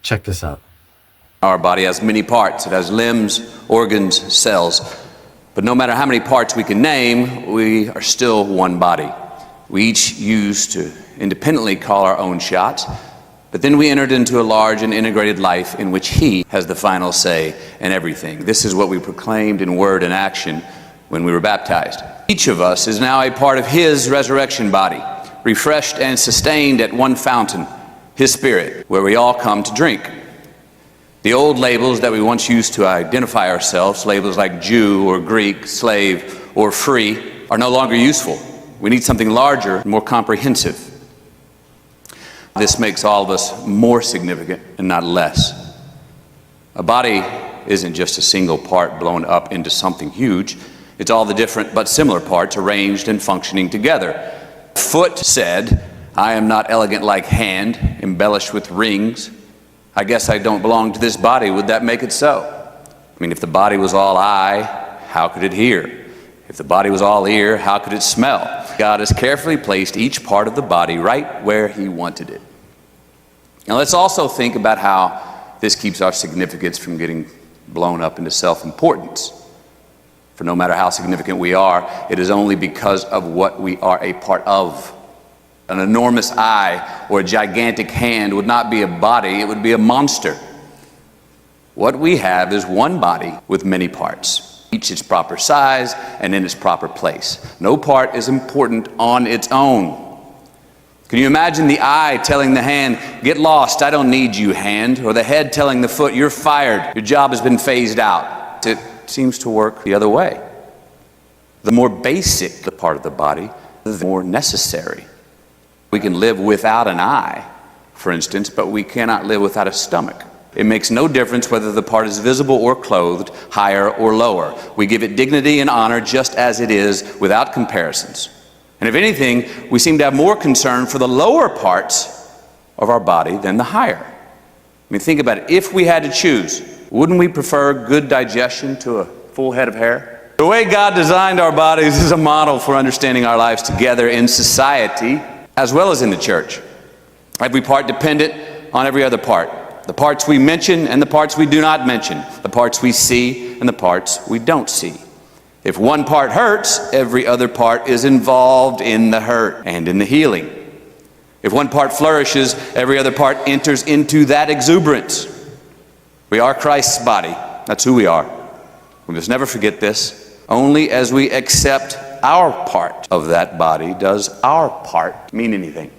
Check this out. Our body has many parts. It has limbs, organs, cells. But no matter how many parts we can name, we are still one body. We each used to independently call our own shots, but then we entered into a large and integrated life in which He has the final say in everything. This is what we proclaimed in word and action when we were baptized. Each of us is now a part of His resurrection body, refreshed and sustained at one fountain, His Spirit, where we all come to drink. The old labels that we once used to identify ourselves, labels like Jew or Greek, slave or free, are no longer useful. We need something larger and more comprehensive. This makes all of us more significant and not less. A body isn't just a single part blown up into something huge. It's all the different but similar parts arranged and functioning together. Foot said, "I am not elegant like hand, embellished with rings. I guess I don't belong to this body. Would that make it so?" I mean, if the body was all eye, how could it hear? If the body was all ear, how could it smell? God has carefully placed each part of the body right where He wanted it. Now let's also think about how this keeps our significance from getting blown up into self-importance. For no matter how significant we are, it is only because of what we are a part of. An enormous eye or a gigantic hand would not be a body, it would be a monster. What we have is one body with many parts, each its proper size and in its proper place. No part is important on its own. Can you imagine the eye telling the hand, "Get lost, I don't need you, hand," or the head telling the foot, "You're fired, your job has been phased out"? It seems to work the other way. The more basic the part of the body, the more necessary. We can live without an eye, for instance, but we cannot live without a stomach. It makes no difference whether the part is visible or clothed, higher or lower. We give it dignity and honor just as it is, without comparisons. And if anything, we seem to have more concern for the lower parts of our body than the higher. I mean, think about it. If we had to choose, wouldn't we prefer good digestion to a full head of hair? The way God designed our bodies is a model for understanding our lives together in society as well as in the church. Every part dependent on every other part. The parts we mention and the parts we do not mention. The parts we see and the parts we don't see. If one part hurts, every other part is involved in the hurt and in the healing. If one part flourishes, every other part enters into that exuberance. We are Christ's body. That's who we are. We must never forget this. Only as we accept our part of that body does our part mean anything.